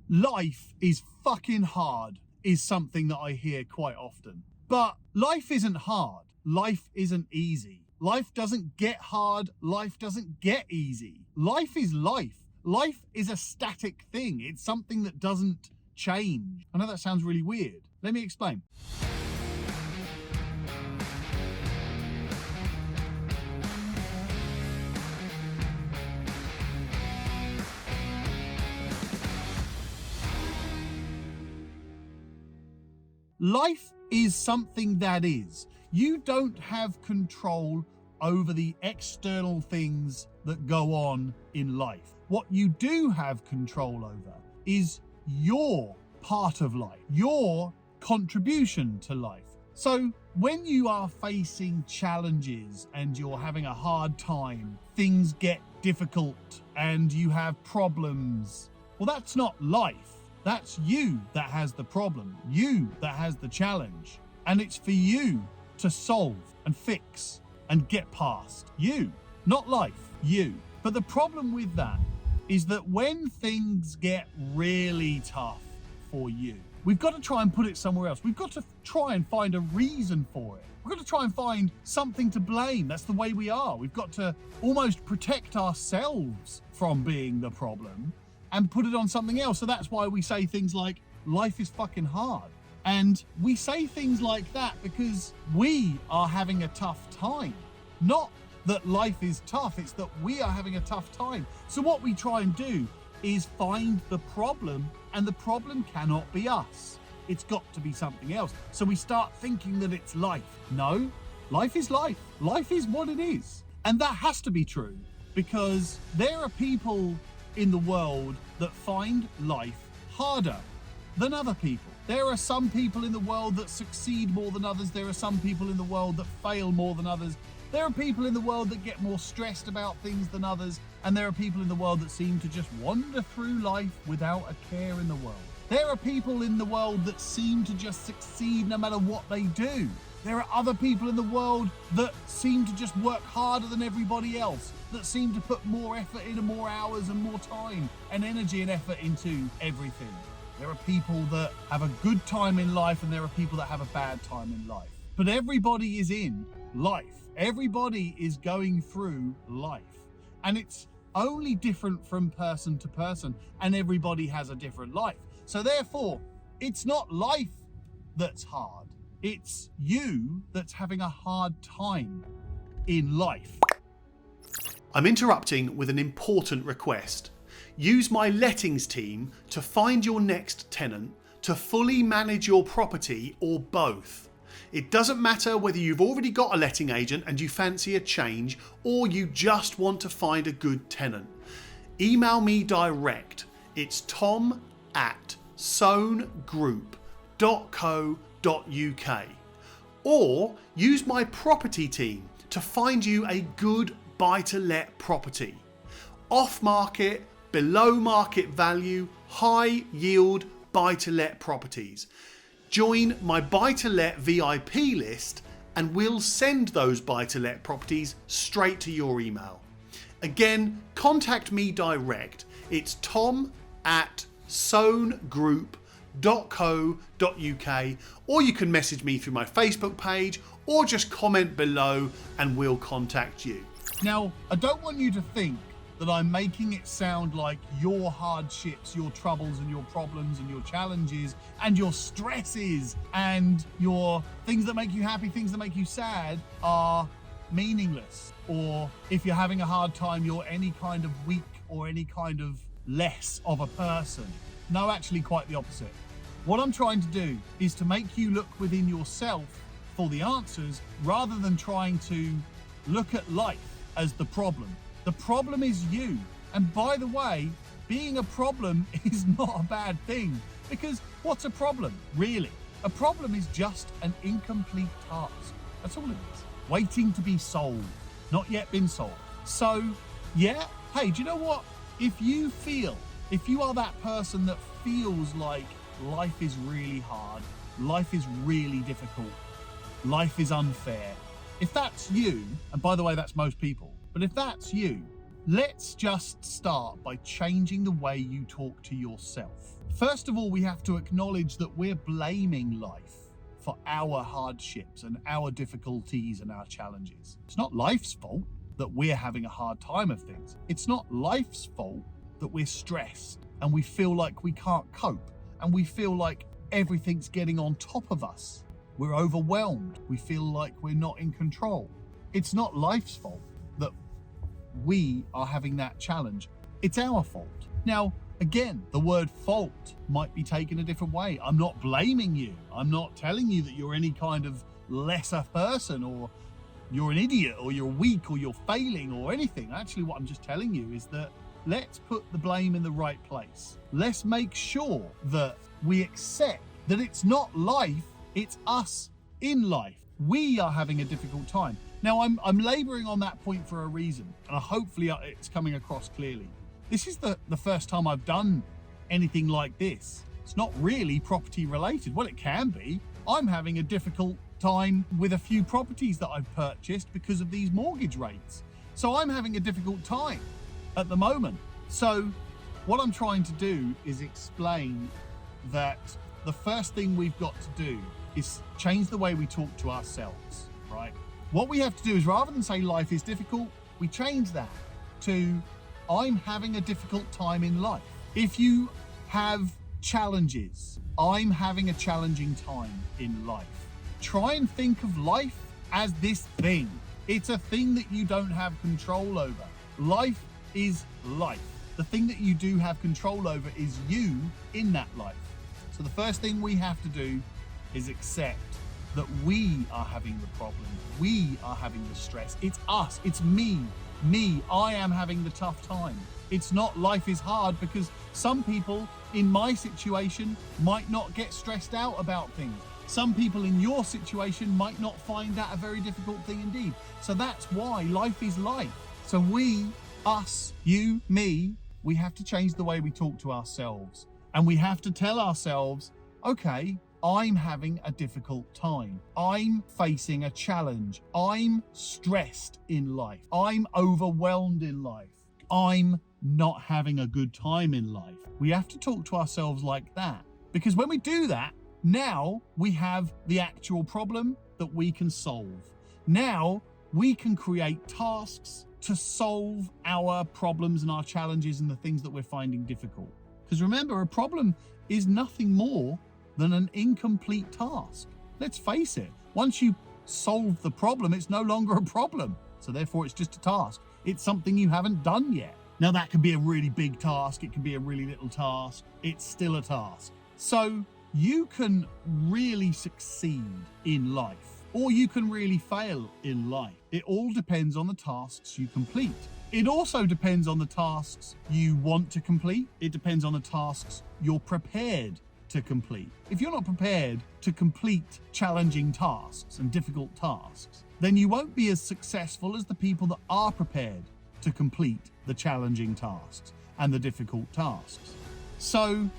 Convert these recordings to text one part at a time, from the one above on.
Life is fucking hard is something that I hear quite often. But life isn't hard. Life isn't easy. Life doesn't get hard. Life doesn't get easy. Life is life. Life is a static thing. It's something that doesn't change. I know that sounds really weird. Let me explain. Life is something that is. You don't have control over the external things that go on in life. What you do have control over is your part of life, your contribution to life. So when you are facing challenges and you're having a hard time, things get difficult and you have problems, well, that's not life. That's you that has the problem, you that has the challenge. And it's for you to solve and fix and get past. You, not life, you. But the problem with that is that when things get really tough for you, we've got to try and put it somewhere else. We've got to try and find a reason for it. We've got to try and find something to blame. That's the way we are. We've got to almost protect ourselves from being the problem and put it on something else. So that's why we say things like, life is fucking hard. And we say things like that because we are having a tough time. Not that life is tough, it's that we are having a tough time. So what we try and do is find the problem, and the problem cannot be us. It's got to be something else. So we start thinking that it's life. No, life is life. Life is what it is. And that has to be true because there are people in the world that find life harder than other people. There are some people in the world that succeed more than others. There are some people in the world that fail more than others. There are people in the world that get more stressed about things than others. And there are people in the world that seem to just wander through life without a care in the world. There are people in the world that seem to just succeed no matter what they do. There are other people in the world that seem to just work harder than everybody else, that seem to put more effort in and more hours and more time and energy and effort into everything. There are people that have a good time in life and there are people that have a bad time in life. But everybody is in life. Everybody is going through life. And it's only different from person to person, and everybody has a different life. So therefore, it's not life that's hard. It's you that's having a hard time in life. I'm interrupting with an important request. Use my lettings team to find your next tenant, to fully manage your property, or both. It doesn't matter whether you've already got a letting agent and you fancy a change, or you just want to find a good tenant. Email me direct. It's tom@soanegroup.co.uk. Or use my property team to find you a good buy-to-let property. Off-market, below market value, high yield buy-to-let properties. Join my buy-to-let VIP list and we'll send those buy-to-let properties straight to your email. Again, contact me direct. It's tom@soanegroup.co.uk, or you can message me through my Facebook page or just comment below and we'll contact you. Now, I don't want you to think that I'm making it sound like your hardships, your troubles and your problems and your challenges and your stresses and your things that make you happy, things that make you sad are meaningless. Or if you're having a hard time, you're any kind of weak or any kind of less of a person. No, actually quite the opposite. What I'm trying to do is to make you look within yourself for the answers rather than trying to look at life as the problem. The problem is you. And by the way, being a problem is not a bad thing, because what's a problem, really? A problem is just an incomplete task. That's all it is. Waiting to be solved, not yet been solved. So, yeah, hey, do you know what? If you are that person that feels like life is really hard, life is really difficult, life is unfair, if that's you, and by the way, that's most people, but if that's you, Let's just start by changing the way you talk to yourself. First of all, we have to acknowledge that we're blaming life for our hardships and our difficulties and our challenges. It's not life's fault that we're having a hard time of things. It's not life's fault that we're stressed and we feel like we can't cope and we feel like everything's getting on top of us. We're overwhelmed. We feel like we're not in control. It's not life's fault that we are having that challenge. It's our fault. Now, again, the word fault might be taken a different way. I'm not blaming you. I'm not telling you that you're any kind of lesser person or you're an idiot or you're weak or you're failing or anything. Actually, what I'm just telling you is that let's put the blame in the right place. Let's make sure that we accept that it's not life, it's us in life. We are having a difficult time. Now, I'm laboring on that point for a reason, and hopefully it's coming across clearly. This is the first time I've done anything like this. It's not really property related. Well, it can be. I'm having a difficult time with a few properties that I've purchased because of these mortgage rates. So I'm having a difficult time at the moment. So what I'm trying to do is explain that the first thing we've got to do is change the way we talk to ourselves, right? What we have to do is, rather than say life is difficult, we change that to I'm having a difficult time in life. If you have challenges, I'm having a challenging time in life. Try and think of life as this thing. It's a thing that you don't have control over. Life is life. The thing that you do have control over is you in that life. So the first thing we have to do is accept that we are having the problem. We are having the stress. It's us. It's me. I am having the tough time. It's not life is hard, because some people in my situation might not get stressed out about things. Some people in your situation might not find that a very difficult thing indeed. So that's why life is life. So we, us, you, me, we have to change the way we talk to ourselves. And we have to tell ourselves, okay, I'm having a difficult time. I'm facing a challenge. I'm stressed in life. I'm overwhelmed in life. I'm not having a good time in life. We have to talk to ourselves like that, because when we do that, now we have the actual problem that we can solve. Now we can create tasks to solve our problems and our challenges and the things that we're finding difficult. Because remember, a problem is nothing more than an incomplete task. Let's face it, once you solve the problem, it's no longer a problem. So therefore it's just a task. It's something you haven't done yet. Now that could be a really big task, it could be a really little task, it's still a task. So you can really succeed in life, or you can really fail in life. It all depends on the tasks you complete. It also depends on the tasks you want to complete. It depends on the tasks you're prepared to complete. If you're not prepared to complete challenging tasks and difficult tasks, then you won't be as successful as the people that are prepared to complete the challenging tasks and the difficult tasks. So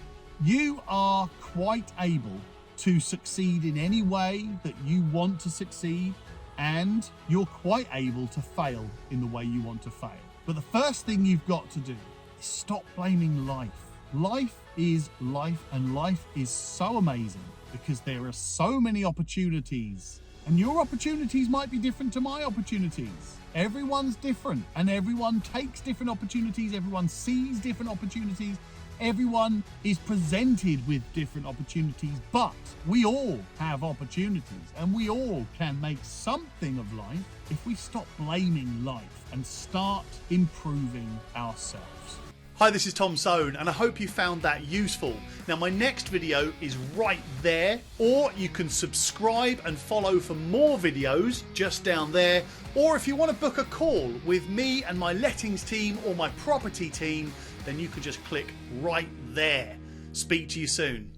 you are quite able to succeed in any way that you want to succeed, and you're quite able to fail in the way you want to fail. But the first thing you've got to do is stop blaming life. Life is life, and life is so amazing because there are so many opportunities, and your opportunities might be different to my opportunities. Everyone's different, and everyone takes different opportunities. Everyone sees different opportunities. Everyone is presented with different opportunities, but we all have opportunities, and we all can make something of life if we stop blaming life and start improving ourselves. Hi, this is Tom Soane, and I hope you found that useful. Now, my next video is right there, or you can subscribe and follow for more videos just down there. Or if you want to book a call with me and my lettings team or my property team, then you can just click right there. Speak to you soon.